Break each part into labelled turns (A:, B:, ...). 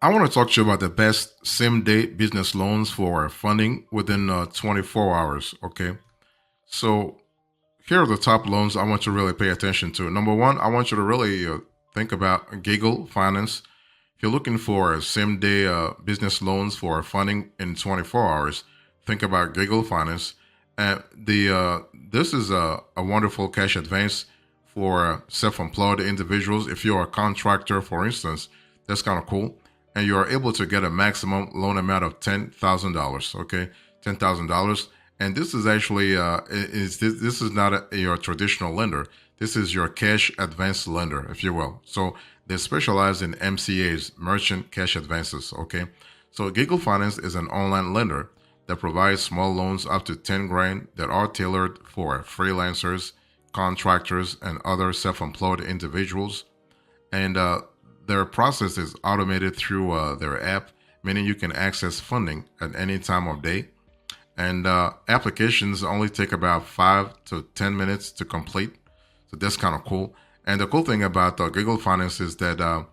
A: I want to talk to you about the best same day business loans for funding within 24 hours. Okay. So here are the top loans I want you to really pay attention to. Number one, I want you to really think about Giggle Finance. If you're looking for same day business loans for funding in 24 hours, think about Giggle Finance. And this is a wonderful cash advance for self-employed individuals. If you're a contractor, for instance, that's kind of cool. And you are able to get a maximum loan amount of $10,000. Okay, $10,000. And this is actually this is not your traditional lender. This is your cash advance lender, if you will. So they specialize in MCAs, merchant cash advances. Okay, so Giggle Finance is an online lender that provides small loans up to 10 grand that are tailored for freelancers, contractors, and other self-employed individuals. And their process is automated through their app, meaning you can access funding at any time of day. And applications only take about 5 to 10 minutes to complete. So that's kind of cool. And the cool thing about Giggle Finance is that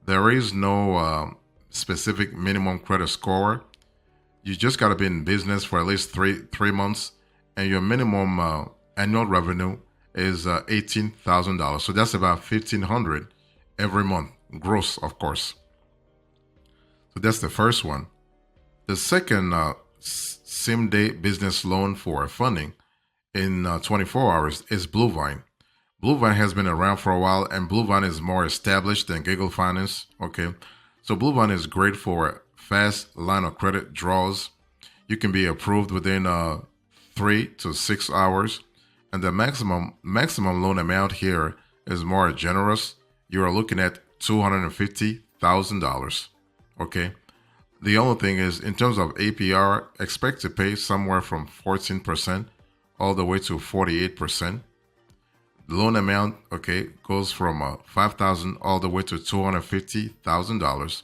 A: there is no specific minimum credit score. You just got to be in business for at least three months, and your minimum annual revenue is $18,000. So that's about 1,500 every month, gross, of course. So that's the first one. The second same day business loan for funding in 24 hours is Bluevine. Bluevine has been around for a while, and Bluevine is more established than Giggle Finance. Okay, so Bluevine is great for fast line of credit draws. You can be approved within 3 to 6 hours, and the maximum loan amount here is more generous. You are looking at $250,000. Okay. The only thing is, in terms of APR, expect to pay somewhere from 14% all the way to 48%. The loan amount, okay, goes from $5,000 all the way to $250,000,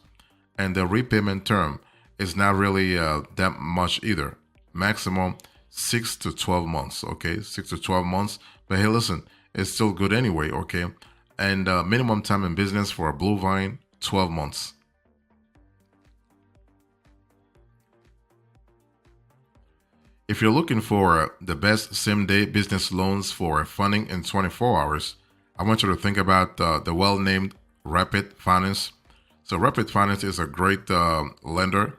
A: and the repayment term is not really that much either. Maximum 6 to 12 months. Okay, 6 to 12 months. But hey, listen, it's still good anyway. Okay, and minimum time in business for a Bluevine, 12 months. If you're looking for the best same-day business loans for funding in 24 hours, I want you to think about the well-named Rapid Finance. So Rapid Finance is a great lender,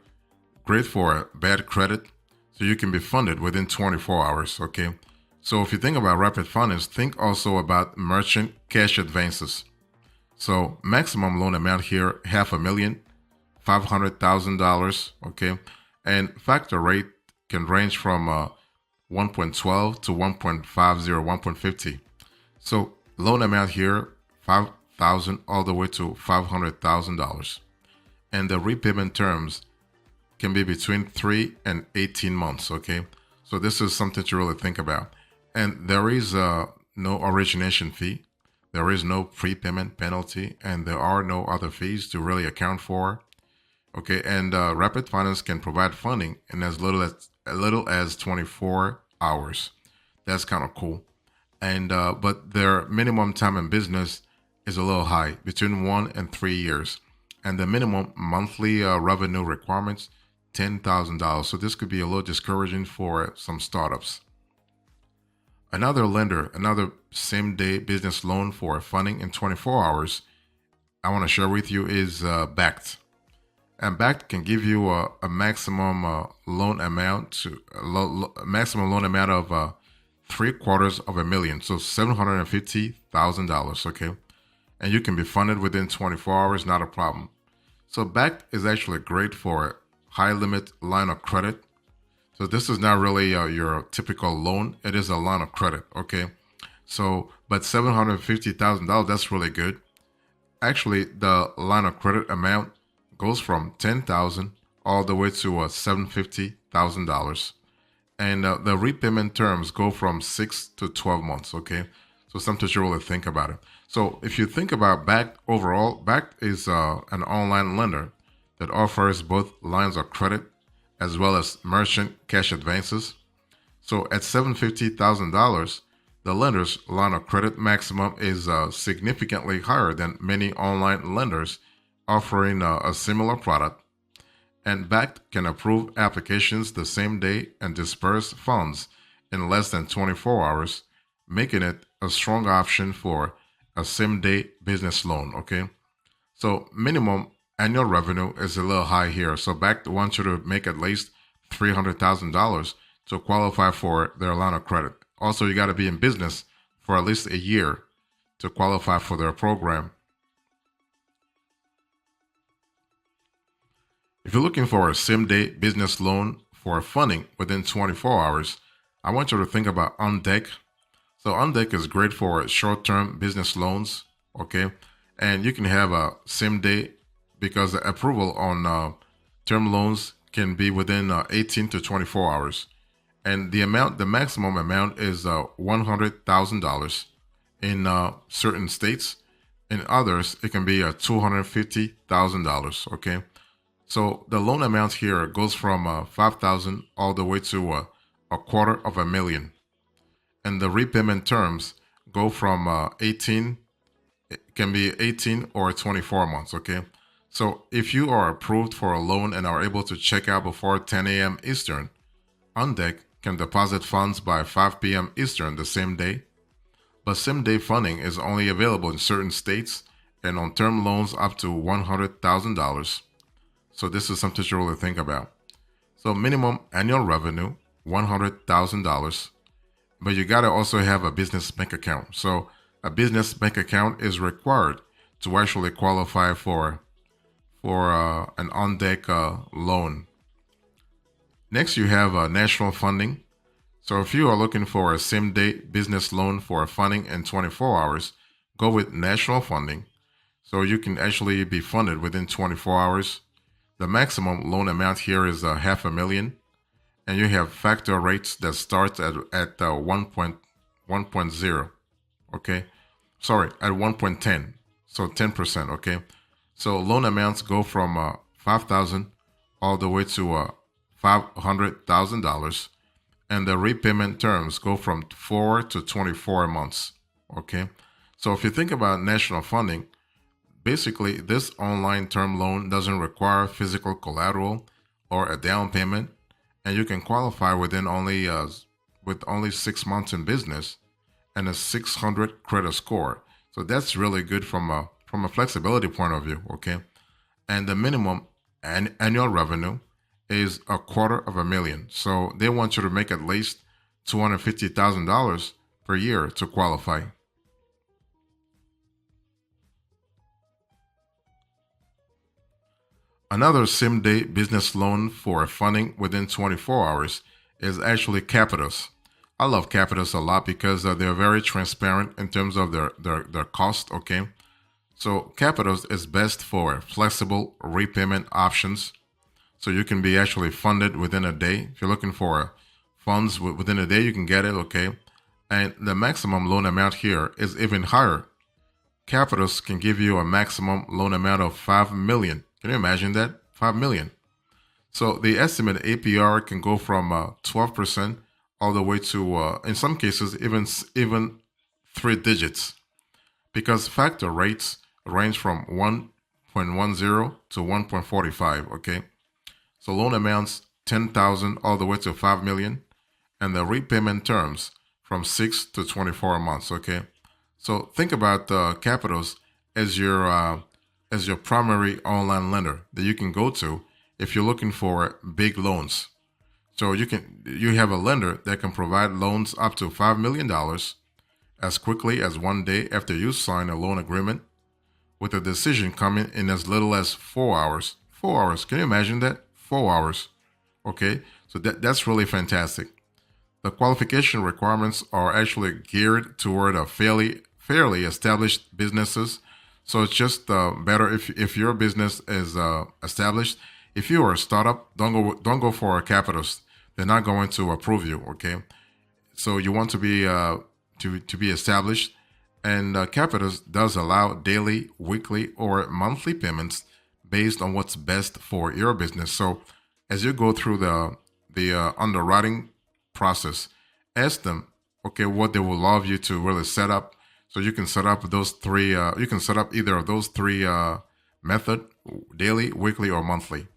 A: great for bad credit, so you can be funded within 24 hours, okay? So if you think about Rapid Finance, think also about merchant cash advances. So maximum loan amount here, $500,000, $500,000, okay? And factor rate can range from 1.12 to 1.50, 1.50. So loan amount here, 5,000 all the way to $500,000. And the repayment terms can be between 3 and 18 months, okay? So this is something to really think about. And there is no origination fee. There is no prepayment penalty, and there are no other fees to really account for. Okay, and Rapid Finance can provide funding in as little as 24 hours. That's kind of cool. And but their minimum time in business is a little high, between 1 and 3 years, and the minimum monthly revenue requirements $10,000. So this could be a little discouraging for some startups. Another lender, another same-day business loan for funding in 24 hours, I want to share with you is Backed. And Backed can give you a maximum loan amount maximum loan amount of $750,000, so $750,000. Okay, and you can be funded within 24 hours, not a problem. So Backed is actually great for high limit line of credit. So this is not really your typical loan. It is a line of credit. Okay, so but $750,000, that's really good. Actually, the line of credit amount goes from 10,000 all the way to $750,000, and the repayment terms go from 6 to 12 months. Okay, so something to really think about it. So if you think about Backed overall, Backed is an online lender that offers both lines of credit as well as merchant cash advances. So at $750,000, the lender's line of credit maximum is significantly higher than many online lenders offering a similar product, and Backed can approve applications the same day and disperse funds in less than 24 hours, making it a strong option for a same day business loan. Okay. So minimum annual revenue is a little high here. So Backed wants you to make at least $300,000 to qualify for their line of credit. Also, you got to be in business for at least a year to qualify for their program. If you're looking for a same day business loan for funding within 24 hours, I want you to think about On Deck. So On Deck is great for short term business loans, okay? And you can have a same day because the approval on term loans can be within 18 to 24 hours. And the maximum amount is $100,000 in certain states. In others, it can be $250,000, okay? So the loan amount here goes from 5,000 all the way to a quarter of a million, and the repayment terms go from 18. It can be 18 or 24 months. Okay, so if you are approved for a loan and are able to check out before 10 a.m. Eastern, OnDeck can deposit funds by 5 p.m. Eastern the same day. But same day funding is only available in certain states and on term loans up to $100,000. So this is something to really think about. So minimum annual revenue, $100,000, but you got to also have a business bank account. So a business bank account is required to actually qualify for an on-deck loan. Next, you have national funding. So if you are looking for a same-day business loan for funding in 24 hours, go with national funding. So you can actually be funded within 24 hours. The maximum loan amount here is $500,000, and you have factor rates that start at 1.0. Okay, sorry, at 1.10, so 10%. Okay, so loan amounts go from 5,000 all the way to $500,000, and the repayment terms go from 4 to 24 months. Okay, so if you think about national funding, basically, this online term loan doesn't require physical collateral or a down payment, and you can qualify within with only 6 months in business and a 600 credit score. So that's really good from a flexibility point of view. Okay, and the minimum annual revenue is $250,000. So they want you to make at least $250,000 per year to qualify. Another same-day business loan for funding within 24 hours is actually Capitus. I love Capitus a lot because they're very transparent in terms of their cost, okay? So Capitus is best for flexible repayment options. So you can be actually funded within a day. If you're looking for funds within a day, you can get it, okay? And the maximum loan amount here is even higher. Capitus can give you a maximum loan amount of $5 million. Can you imagine that? $5 million. So the estimated APR can go from 12% all the way to, in some cases, even 3 digits, because factor rates range from 1.10 to 1.45. Okay, so loan amounts 10,000 all the way to 5 million, and the repayment terms from 6 to 24 months. Okay, so think about Capitus as your primary online lender that you can go to if you're looking for big loans. So you have a lender that can provide loans up to $5 million as quickly as 1 day after you sign a loan agreement, with a decision coming in as little as 4 hours. 4 hours. Can you imagine that? 4 hours. Okay, so that's really fantastic. The qualification requirements are actually geared toward a fairly established businesses. So it's just better if your business is established. If you are a startup, don't go for a capitalist. They're not going to approve you. Okay, so you want to be established, and capitalist does allow daily, weekly, or monthly payments based on what's best for your business. So as you go through the underwriting process, ask them, okay, what they will love you to really set up. So you can set up those three. You can set up either of those three method, daily, weekly, or monthly.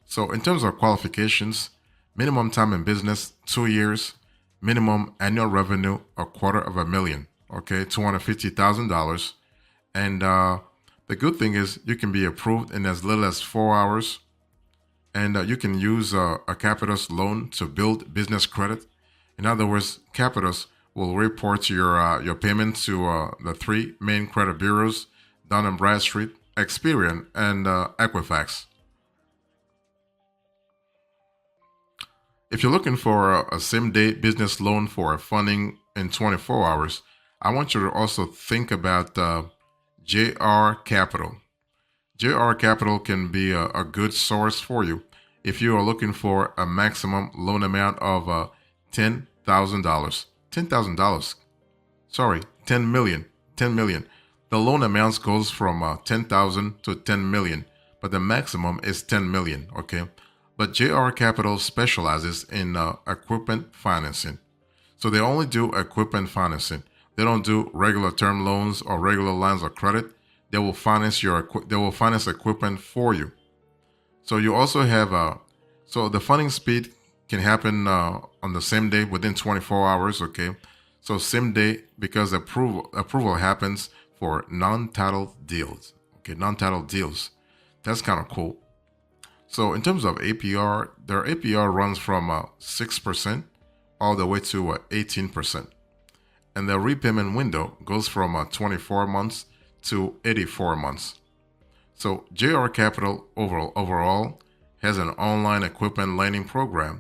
A: So, in terms of qualifications, minimum time in business, 2 years, minimum annual revenue, $250,000, okay, $250,000. And the good thing is you can be approved in as little as 4 hours, and you can use a Capitalist loan to build business credit. In other words, Capitalist will report your payment to the three main credit bureaus: Dun and Bradstreet, Experian, and Equifax. If you're looking for a same-day business loan for funding in 24 hours, I want you to also think about JR Capital. JR Capital can be a good source for you if you are looking for a maximum loan amount of $10,000. $10,000. Sorry, 10 million. 10 million. The loan amounts goes from 10,000 to 10 million, but the maximum is 10 million, okay? But JR Capital specializes in equipment financing. So they only do equipment financing. They don't do regular term loans or regular lines of credit. They will finance equipment for you. So you also have so the funding speed can happen on the same day within 24 hours, okay? So same day, because approval happens for non-titled deals. Okay, non-titled deals. That's kind of cool. So in terms of APR, their APR runs from 6% all the way to 18%. And the repayment window goes from 24 months to 84 months. So JR Capital overall has an online equipment lending program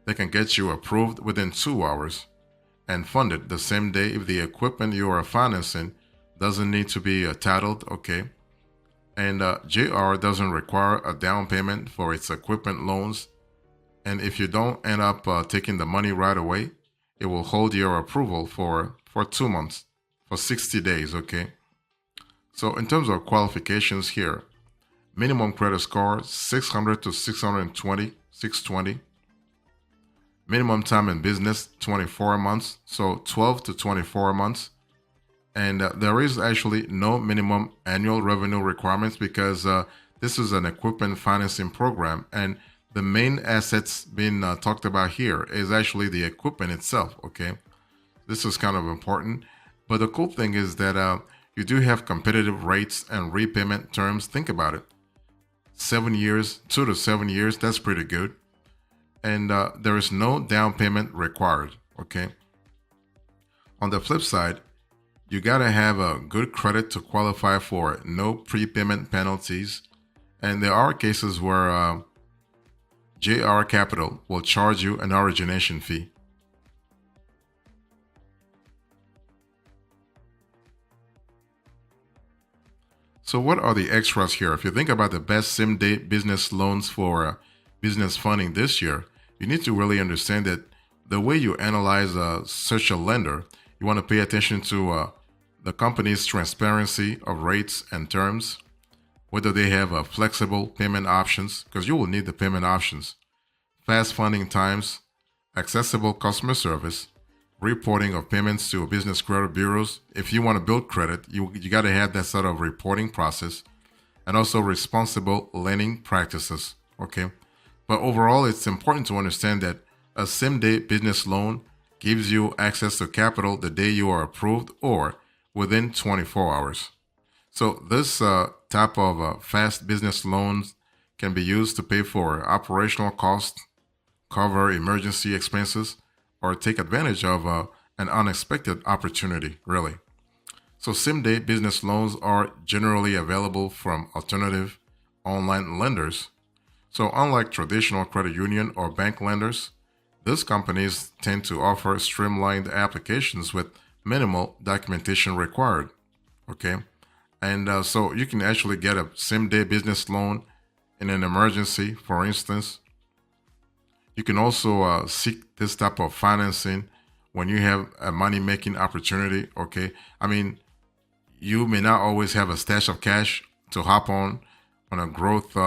A: that can get you approved within 2 hours and funded the same day if the equipment you are financing doesn't need to be titled, okay? And JR doesn't require a down payment for its equipment loans. And if you don't end up taking the money right away, it will hold your approval for 2 months, for 60 days, okay? So in terms of qualifications here, minimum credit score 600 to 620, 620. Minimum time in business 24 months, so 12 to 24 months. And there is actually no minimum annual revenue requirements because this is an equipment financing program, and the main assets being talked about here is actually the equipment itself, okay? This is kind of important. But the cool thing is that you do have competitive rates and repayment terms. Think about it. 7 years, 2 to 7 years, that's pretty good. And there is no down payment required, okay? On the flip side, you gotta have a good credit to qualify for no prepayment penalties. And there are cases where JR Capital will charge you an origination fee. So what are the extras here? If you think about the best same-day business loans for business funding this year, you need to really understand that the way you analyze such a lender, you want to pay attention to the company's transparency of rates and terms, whether they have flexible payment options, because you will need the payment options, fast funding times, accessible customer service, reporting of payments to business credit bureaus. If you want to build credit, you got to have that sort of reporting process, and also responsible lending practices, okay? But overall, it's important to understand that a same-day business loan gives you access to capital the day you are approved or within 24 hours. So this type of fast business loans can be used to pay for operational costs, cover emergency expenses, or take advantage of an unexpected opportunity, really. So same-day business loans are generally available from alternative online lenders. So unlike traditional credit union or bank lenders, these companies tend to offer streamlined applications with minimal documentation required, okay? And so you can actually get a same-day business loan in an emergency, for instance. You can also seek this type of financing when you have a money-making opportunity, okay? I mean, you may not always have a stash of cash to hop on a growth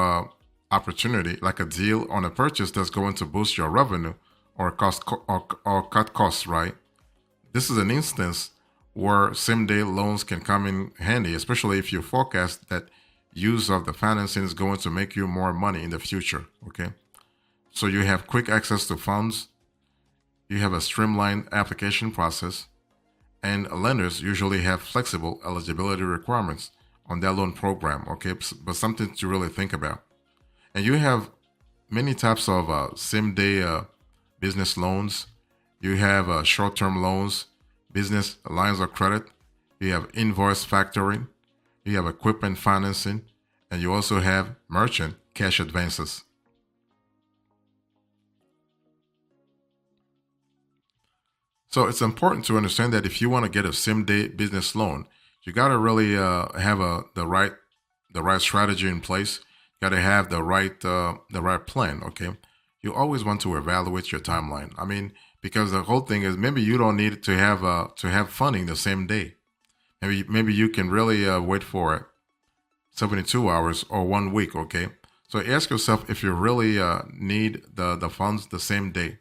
A: opportunity, like a deal on a purchase that's going to boost your revenue or cut costs, right? This is an instance where same-day loans can come in handy, especially if you forecast that use of the financing is going to make you more money in the future. Okay. So you have quick access to funds, you have a streamlined application process, and lenders usually have flexible eligibility requirements on their loan program. Okay. But something to really think about. And you have many types of same day business loans. You have short term loans, business lines of credit. You have invoice factoring. You have equipment financing. And you also have merchant cash advances. So it's important to understand that if you want to get a same day business loan, you got to really have the right strategy in place. You got to have the right plan. Okay, you always want to evaluate your timeline. I mean, because the whole thing is maybe you don't need to have funding the same day. Maybe you can really wait for 72 hours or 1 week. Okay, so ask yourself if you really need the funds the same day.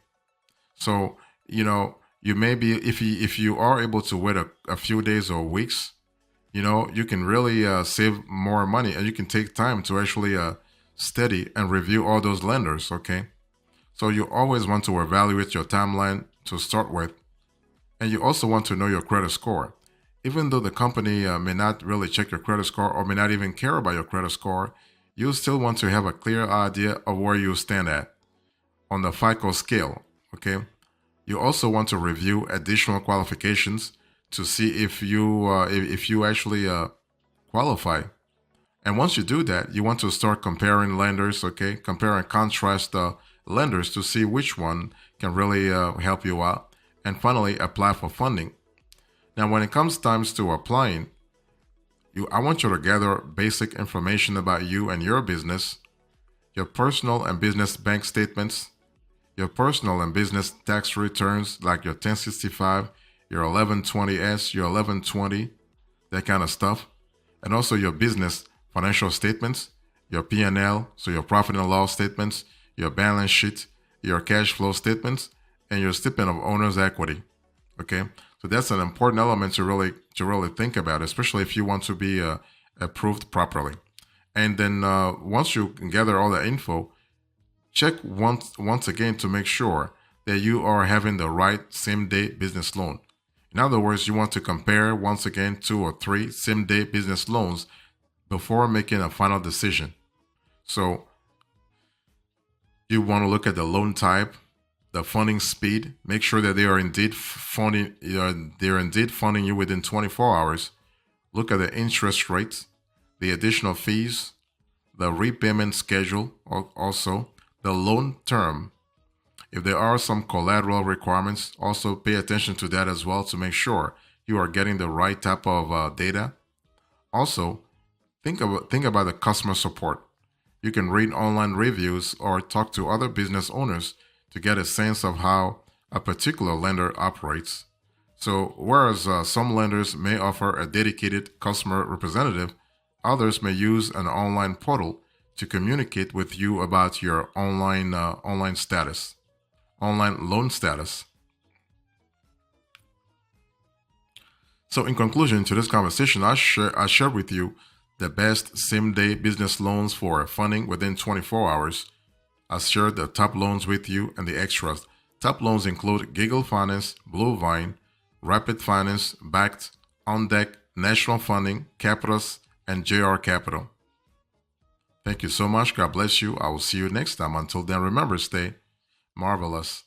A: So you may be if you are able to wait a few days or weeks, you can really save more money, and you can take time to actually study and review all those lenders. Okay, so you always want to evaluate your timeline to start with, and you also want to know your credit score. Even though the company may not really check your credit score or may not even care about your credit score, you still want to have a clear idea of where you stand at on the FICO scale. Okay. You also want to review additional qualifications to see if you actually qualify. And once you do that, you want to start comparing lenders. Okay, compare and contrast lenders to see which one can really help you out. And finally, apply for funding. Now, when it comes times to applying, I want you to gather basic information about you and your business, your personal and business bank statements, your personal and business tax returns like your 1065, your 1120S, your 1120, that kind of stuff, and also your business financial statements, your P&L, so your profit and loss statements, your balance sheet, your cash flow statements, and your statement of owner's equity. Okay, so that's an important element to really think about, especially if you want to be approved properly. And then once you gather all the info, check once again to make sure that you are having the right same day business loan. In other words, you want to compare once again 2 or 3 same day business loans before making a final decision. So you want to look at the loan type, the funding speed, make sure that they are indeed funding you within 24 hours. Look at the interest rates, the additional fees, the repayment schedule, also the loan term. If there are some collateral requirements, also pay attention to that as well to make sure you are getting the right type of data. Also, think about the customer support. You can read online reviews or talk to other business owners to get a sense of how a particular lender operates. So, whereas some lenders may offer a dedicated customer representative, others may use an online portal to communicate with you about your online loan status. So, in conclusion to this conversation, I share with you the best same-day business loans for funding within 24 hours. I shared the top loans with you and the extras. Top loans include Giggle Finance, Blue Vine, Rapid Finance, Backed, On Deck, National Funding, Capitus, and JR Capital. Thank you so much. God bless you. I will see you next time. Until then, remember, stay marvelous.